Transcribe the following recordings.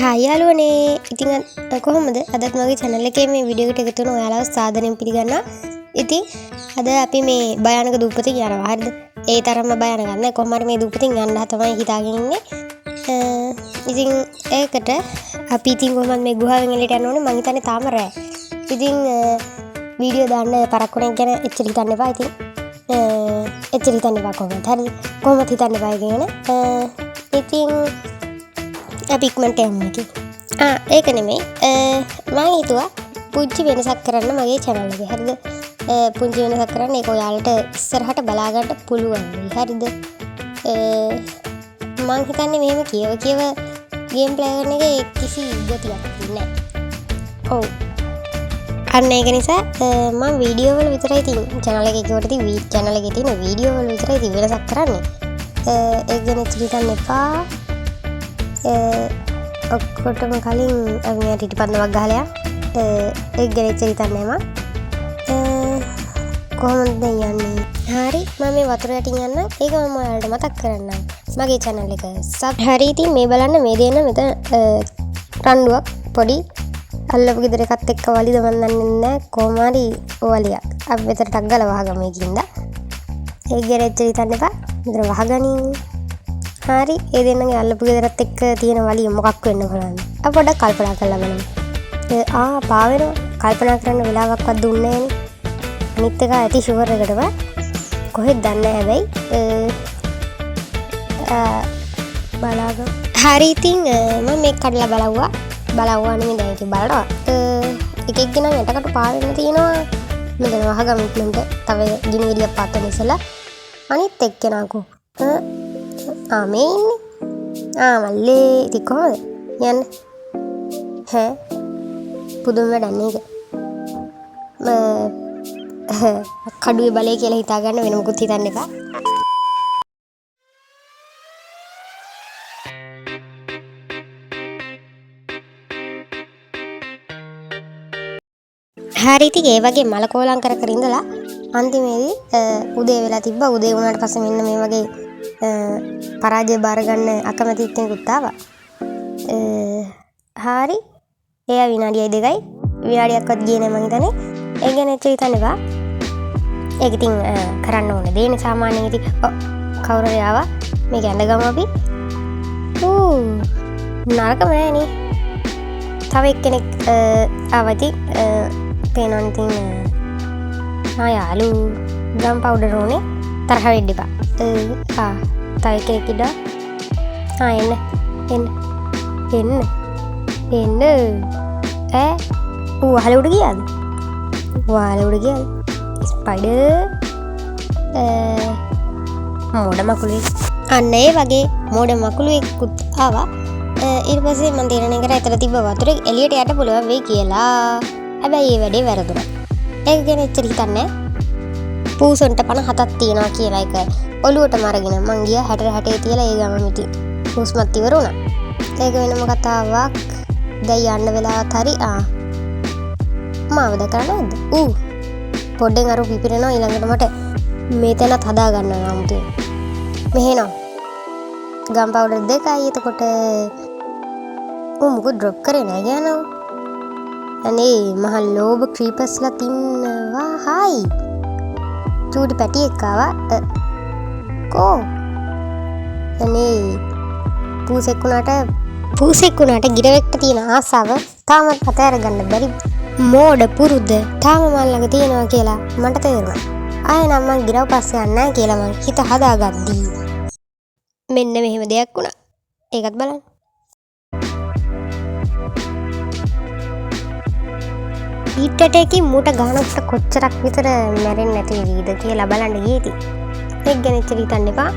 යාළුවනේ ඉතින් කොහොමද අදත් මගේ channel එකේ මේ වීඩියෝ එකට එකතු වෙන ඔයාලව සාදරයෙන් පිළිගන්නවා. ඉතින් අද අපි මේ භයානක දූපතින් යනවා. හරිද? ඒ තරම්ම භයානක නෑ. කොහොම හරි මේ දූපතින් යන්න තමයි හිතාගෙන ඉන්නේ. ඉතින් ඒකට අපි ඉතින් කොහොමද මේ ගුහාවෙන් එළියට යන්න ඕනේ. මං හිතන්නේ තාම රෑ. ඉතින් වීඩියෝ දාන්න පරක්කු වෙන ගැන එච්චර හිතන්න එපා. ඉතින් එච්චර හිතන්න එපා කොහොමද? හරිද? කොහොමද හිතන්න එපා කියන. ඉතින් අපි ඉක්මනට යමු කි. ඒක නෙමෙයි. මම හිතුවා පුංචි වෙනසක් කරන්න මගේ channel එකේ. හරිද? පුංචි වෙනසක් කරන්න ඒක ඔයාලට ඉස්සරහට බලා ගන්න පුළුවන් වෙයි. හරිද? මම හිතන්නේ මෙහෙම කියව ගේම් ප්ලේ කරන එකේ කිසි ගතියක් නැහැ. ඔව්. අන්න ඒක නිසා මම වීඩියෝ වල විතරයි තියෙන channel එකේ කිව්වට channel එකේ තියෙන වීඩියෝ වල විතරයි වෙනසක් කරන්නේ. ඒක ගැන හිතන්න එපා. ඔක්කොටම කලින් අපි මෙයාට ඉටිපන්දමක් ගහලා ඒක ගැන එච්චර හිතන්නේ නැහැ මම. කොහොමද යන්නේ? හරි මම මේ වතුර යටින් යන්න. ඒක මම ඔයාලට මතක් කරන්නම්. මගේ channel එක sub හරි ඉතින් මේ බලන්න මේ දෙන්න මෙතන රණ්ඩුවක් පොඩි අල්ලපු ගෙදර එකත් එක්ක වලිද මන් දන්නේ නැහැ. කොහොම හරි වලියක්. අපි මෙතනට අග්ගල වහගමු ඒකින්ද. ඒක ගැන එච්චර හිතන්න එපා. මෙතන වහගනින්. හරි ඒ දෙන්නගේ අල්ලපු ගෙදරත් එක්ක තියෙන වලිය මොකක් වෙන්න බලන්න. අපි පොඩ්ඩක් කල්පනා කරලා බලමු. පාවෙනවා කල්පනා කරන්න වෙලාවක්වත් දුන්නේ නැහැ. අනිත් එක ඇති ෂුවර් එකටම කොහෙද දන්නේ හැබැයි බලාගමු. හරි ඉතින් මම මේක කඩලා බලවුවා නෙමෙයි දැන් ඉතින් බලනවා. එක එක්කෙනා යටකට පාවෙන්න තියෙනවා. මෙතන වහගමු ඉක්මනට. තව ගිනි ගෙඩියක් පාත්තන ඉස්සලා අනිත් එක්කෙනාකෝ මේ ඉන්නේ. මල්ලේ ඉතින් කොහොමද යන්නේ? පුදුම වැඩක් නේද? කඩුවේ බලය කියලා හිතා ගන්න වෙන මොකුත් හිතන්න එපා. හරි ඉතින් ඒ වගේ මලකෝලම් කර ඉඳලා අන්තිමේදී උදේ වෙලා තිබ්බා. උදේ වුණාට පස්සේ මෙන්න මේ වගේ පරාජය බාර ගන්න අකමැති කෙනෙකුත් ආවා. හරි එයා විනාඩියයි දෙකයි විනාඩියක්වත් ගියේ නැහැ මං හිතන්නේ. ඒ ගැන එච්චර හිතන්න එපා. ඒක ඉතින් කරන්න ඕන දේනේ සාමාන්‍යයෙන්. ඉතින් කවුරු හරි ආවා මේක ඇඳ ගමු අපි. නරකම නෑ නේ. තව එක්කෙනෙක් ආවා ඉතින් පේනවා ඉතින් යාළු ගම් පවුඩර් ඕනේ. තරහ වෙන්න එපා. තව කෙනෙක් ඉඩා. එන්න වහල උඩ ගියාද? ස්පයිඩර් මෝඩ මකුළුවෙක්. අන්න ඒ වගේ මෝඩ මකුළුවෙකුත් ආවා. ඊට පස්සේ මම තීරණය කරා එතන තිබ්බ වතුර එළියට යට පුළුවන් වෙයි කියලා. හැබැයි ඒ වැඩේ වැරදුනා. ඒක ගැන එච්චර හිතන්නේ නැහැ. පූසොන්ට 57ක් තියනවා කියලා එක ඔලුවටම අරගෙන මං ගියා 60 තියලා ඒ ගමන් ඉතින් හුස්මත් ඉවර වුණා. ඒක වෙනම කතාවක්. දැන් යන්න වෙලාවත් හරි. මාව දැකලා නැද්ද? පොඩ්ඩෙන් අර පිපිරෙනවා. ඊළඟට මට මේ තැනත් හදා ගන්නවා 아무තේ. මෙහෙනම් ගම් පවුඩර් දෙකයි. එතකොට මොකද ඩ්‍රොප් කරේ නැහැ කියනවා. අනේ මහ ලෝබ ක්‍රීපර්ස්ලා තින්නවා. හායි චූටි පැටියෙක් ආවා. අනේ පූසෙක් වුණාට ගිරවෙක්ට තියෙන ආසාව තාමත් අතහැර ගන්න බැරි මෝඩ පුරුද්ද තාම මල් ළඟ තියෙනවා කියලා මට තේරුණා. ආයෙ නම් මං ගිරව පස්සේ යන්නේ නැහැ කියලා මං හිත හදාගද්දී මෙන්න මෙහෙම දෙයක් වුණා. ඒකත් බලන්න. ඊටටකින් මූට ගානකට කොච්චරක් විතර මැරෙන්නේ නැති වෙයිද කියලා බලන්න ගියේති. ඒක ගැන එච්චර හිතන්න එපා.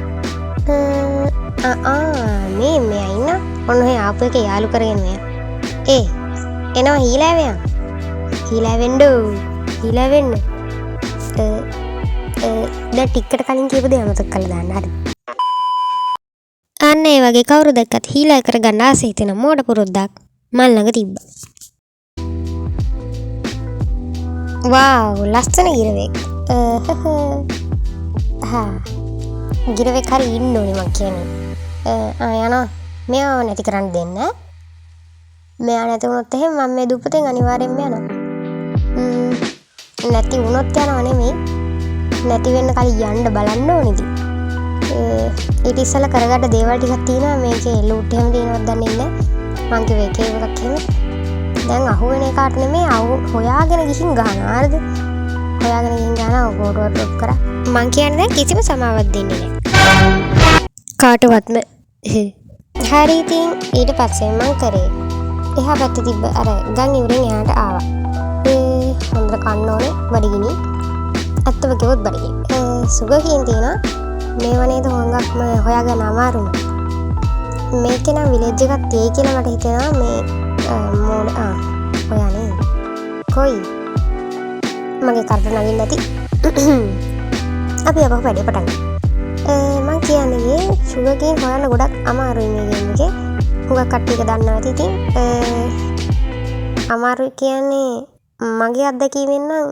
මේ ඉන්න ඔන්න ඔය ආපු එක යාළු කරගෙන මෙයා. එනවා හීලෑවයන්. හීලෑවෙන්න. දැන් ටිකකට කලින් කියපු දේ අමතක කරලා දාන්න. හරි. අන්න ඒ වගේ කවුරු දැක්කත් හීලෑ කරගන්න ආසෙ හිතෙන මෝඩ පුරුද්දක් මල් ළඟ තිබ්බා. වාව් ලස්සන ගිරවෙක්. ගිරවෙක් හරි ඉන්න ඕනේ මං කියන්නේ. යනවා මෙයාව නැති කරන්න දෙන්න. මෙයා නැති වුණොත් එහෙම මම මේ දුපතෙන් අනිවාර්යෙන්ම යනවා. නැති වුණොත් යනවා නෙමෙයි. නැති වෙන්න කලින් යන්න බලන්න ඕනේ ඉතින්. ඊට ඉස්සෙල්ලා කරගන්න දේවල් ටිකක් තියෙනවා. මේකේ ලූට් එහෙම තියෙනවද දන්නේ නැහැ. මං කිව්වේ ඒක එකක් එහෙම. දැන් අහුවෙන එකට නෙමෙයි හොයාගෙන ගිහින් ගහනවා. හරිද? හොයාගෙන ගිහින් ගහනවා ගෝඩුවක් ඩ්‍රොප් කරා. මං කියන්නේ දැන් කිසිම සමාවක් දෙන්නේ නැහැ. කාටවත්ම. හරි ඉතින් ඊට පස්සේ මං කරේ එහා පැත්තේ තිබ්බ අර ගම් ඉවුරෙන් එහාට ආවා. හොඳට කන්න ඕනේ බඩගිනි. ඇත්තම කිව්වොත් බඩගිනි. සුගකින් තියෙනවා මේව නේද හොඟක්ම හොයාගන්න අමාරුම. මේකේ නම් විලේජ් එකක් තියෙයි කියලා මට හිතෙනවා මේ මෝඩ ඔයා නේද? කොයි? මගේ කරට නගින්න නැති. අපි අපහ වැඩේ පටන් ගමු. මං කියන්නේ සුගකින් හොයන්න ගොඩක් අමාරුයි මේ ගේම් එකේ. හුඟක් කට්ටියක දන්නවා ඇති ඉතින් අමාරුයි කියන්නේ මගේ අත්දැකීමෙන් නම්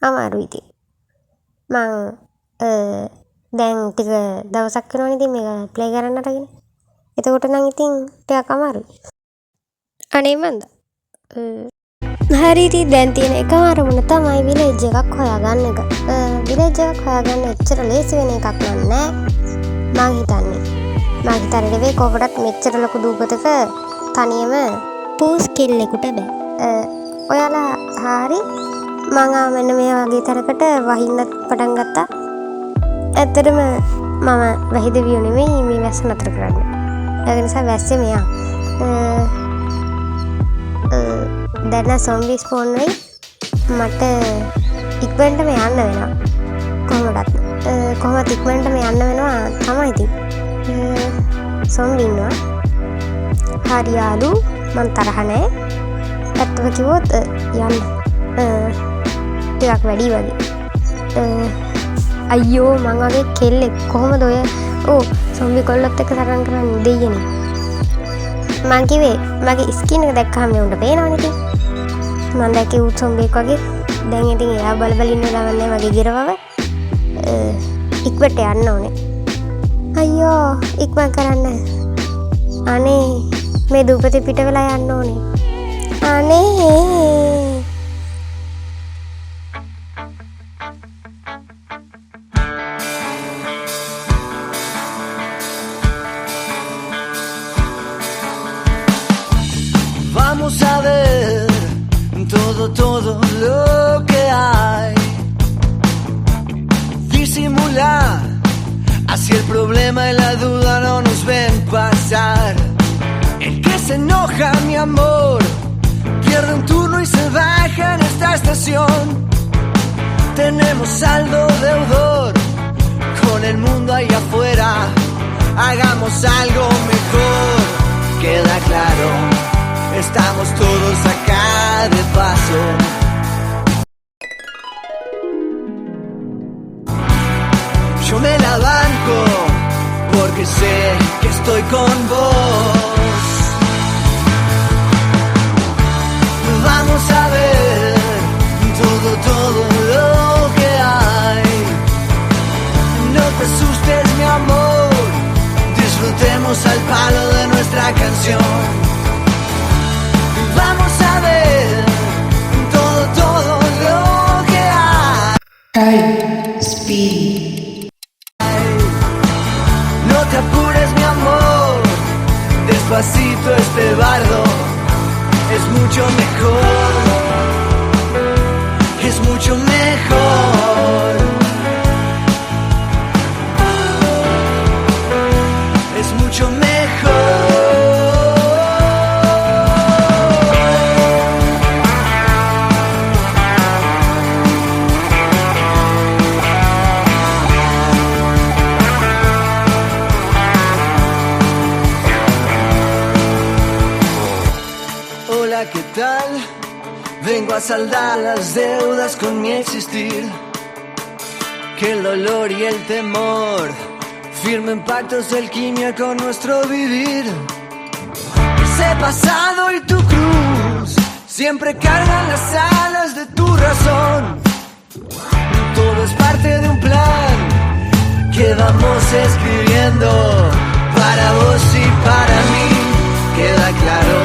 අමාරුයි ඉතින්. මං දැන් ටික දවසක් වෙනවනේ ඉතින් මේක ප්ලේ කරන්න අරගෙන. එතකොට නම් ඉතින් ටිකක් අමාරුයි. අනේ මන්ද. හරි ඉතින් දැන් තියෙන එකම අරමුණ තමයි විලේජ් එකක් හොයාගන්න එක. විලේජ් එකක් හොයාගන්න එච්චර ලේසි වෙන එකක් නෑ මං හිතන්නේ. මං හිතන්නේ නෙවෙයි කොහොමදත් මෙච්චර ලොකු දූපතක තනියම පූස් කෙල්ලෙකුට බෑ. ඔයාලා හරි මං මෙන්න මේ වගේ තරකට වහින්නත් පටන් ගත්තා. ඇත්තටම මම වැහිදවියු නෙමෙයි මේ වැස්ස නතර කරන්නේ. ඒ නිසා වැස්සේ මෙයා. දැන් සොම්බි ස්පෝන් වෙයි. මට ඉක්මනටම යන්න වෙනවා. කොහොමද ඉක්මනටම යන්න වෙනවා තමයි ඉතින්. සොම්බි ඉන්නවා. හරි යාළු මං තරහ නැහැ. ඇත්තම කිව්වොත් යන්න. ටිකක් වැඩි වගේ. අයියෝ මං වගේ කෙල්ලෙක් කොහොමද ඔය සොම්බි කොල්ලොත් එක්ක තරම් කරන්නේ දෙයියනේ. මං කිව්වේ මගේ ස්කින් එක දැක්කම මේ උන්ට පේනවනේ ඉතින්. මං දැක්කේ ඌ සොම්බියෙක් වගේ. දැන් ඉතින් එයා බල බල ඉන්න දාන්නේ මගේ ගිරවව. ඉක්මනට යන්න ඕනේ. අයියෝ ඉක්මන් කරන්න. අනේ මේ දූපතේ පිට වෙලා යන්න ඕනේ. අනේ Vamos a ver todo lo que hay. Disimular, así el problema y la duda no nos ven pasar. El que se enoja, mi amor, pierde un turno y se baja en esta estación. Tenemos saldo deudor con el mundo ahí afuera. Hagamos algo mejor, queda claro. Estamos todos acá de paso. Yo me la banco porque sé que estoy con vos. Vamos a ver todo lo que hay. No te asustes, mi amor. Disfrutemos al palo de nuestra canción. Vamos a ver todo lo que hay. High speed. No te apures, mi amor. Despacito este bardo es mucho mejor. Es mucho mejor. Es mucho mejor. ¿Qué tal? Vengo a saldar las deudas con mi existir. Que el dolor y el temor firmen pactos de alquimia con nuestro vivir. Ese pasado y tu cruz siempre cargan las alas de tu razón. Todo es parte de un plan que vamos escribiendo para vos y para mí. Queda claro.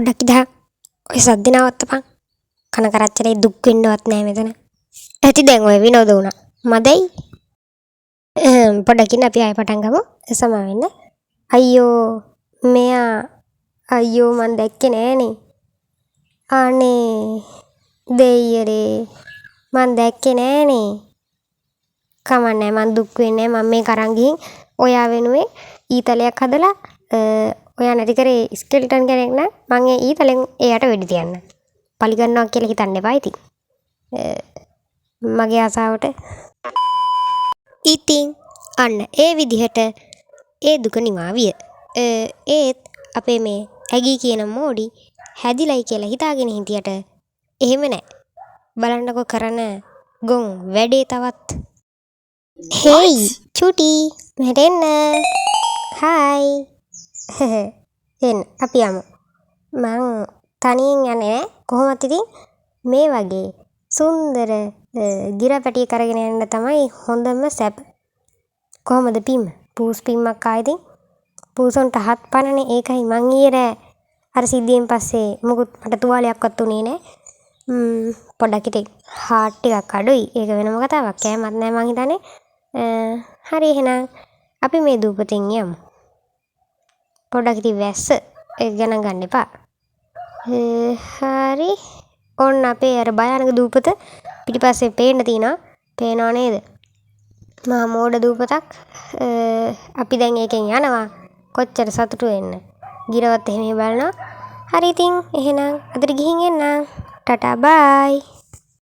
පොඩ්ඩක් ඉඳහන්. ඔය සද්ද නවත්තපන්. කන කරච්චලේ දුක් වෙන්නවත් නෑ මෙතන. ඇති දැන් ඔය විනෝද වුණා. මදයි. පොඩ්ඩක් ඉන්න අපි ආයෙ පටන් ගමු. සමා වෙන්න. අයියෝ අයියෝ මන් දැක්කේ නෑනේ. අනේ දෙයියනේ මන් දැක්කේ නෑනේ. කමන්නේ මං දුක් වෙන්නේ මම මේ කරන් ගිහින් ඔයා වෙනුවෙන් ඊතලයක් හදලා ඔයා නැති කරේ ස්කෙල්ටන් කෙනෙක් නම් මං ඒ ඊතලෙන් එයාට වෙඩි තියන්න. පලි ගන්නවා කියලා හිතන්න එපා ඉතින්. මගේ ආසාවට. ඉතින් අන්න ඒ විදිහට ඒ දුක නිවා විය. ඒත් අපේ මේ ඇගී කියන මෝඩි හැදිලයි කියලා හිතාගෙන හිටියට එහෙම නෑ. බලන්නකො කරන ගොන් වැඩේ තවත්. හේයි චුටි මෙහෙට එන්න. හායි. එන්න අපි යමු. මං තනියෙන් යන්නේ නෑ. කොහොමත් ඉතින් මේ වගේ සුන්දර ගිරපැටිය කරගෙන යන්න තමයි හොඳම සැප. කොහොමද පිම්? පූස් පිම්මක් ආයිතින් පූසොන්ට හත් පනනේ. ඒකයි මං ඊයේ රෑ අර සිද්ධියෙන් පස්සේ මොකුත් මට තුවාලයක්වත් උනේ නෑ. පොඩ්ඩක් ඉතින් හાર્ට් ටිකක් අඩුයි. ඒක වෙනම කතාවක්. කෑමත් නෑ මං හිතන්නේ. හරි එහෙනම් අපි මේ දූපතෙන් යමු. පොඩ්ඩක් ඉතින් වැස්ස ගණන් ගන්න එපා. හරි. ඔන්න අපේ අර භයානක දූපත පිටිපස්සේ පේන්න තියෙනවා. පේනව නේද? මහා මෝඩ දූපතක්. අපි දැන් ඒකෙන් යනවා. කොච්චර සතුටු වෙන්න. ගිරවත් එහෙම බලනවා. හරි ඉතින් එහෙනම් අදට ගිහින් එන්න. ටටා බයි.